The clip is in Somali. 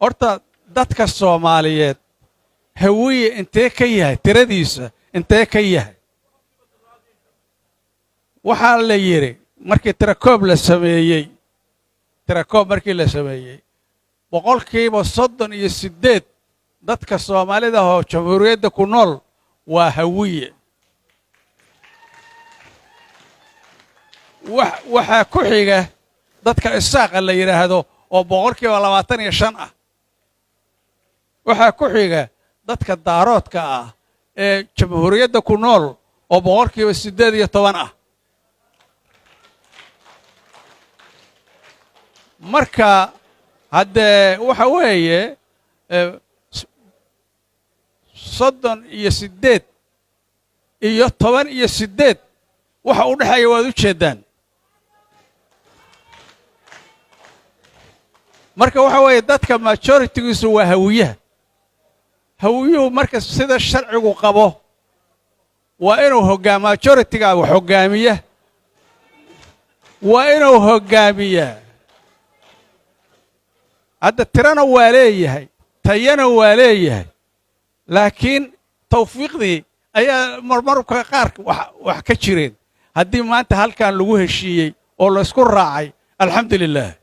horta dadka Soomaaliyeed hawiye intee ka yahay tiradiisa intee ka yahay waxaa la yiri markii tirakoob markii la sameeyay boqolkiiba 38 dadka Soomaalida oo jamhuuriyadda ku nool waa hawiye waxa ku xiga dadka Isaaq la yiraahdo oo boqolkiiba 25 ah waxa ku xiga dadka daaroodka ah ee jamhuuriyadda ku nool oo boqolkiiba 18 ah marka hadde waxa weeye 38 iyo 18 waxa u dhaxay waad u jeedaan marka waxa weeye dadka majority-giisu waa hawiyaha hawiyuhu marka sida sharcigu qabo waa inuu hogaamiyo majority-ga hogaamiya waa inuu hogaamiya hadda tirana waa leeyahay tayana waa leeyahay laakiin tawfiiqdii ayaa marmarka qaar wax ka jireen haddii maanta halkan lagu heshiiyey oo la isku raacay alxamdulillah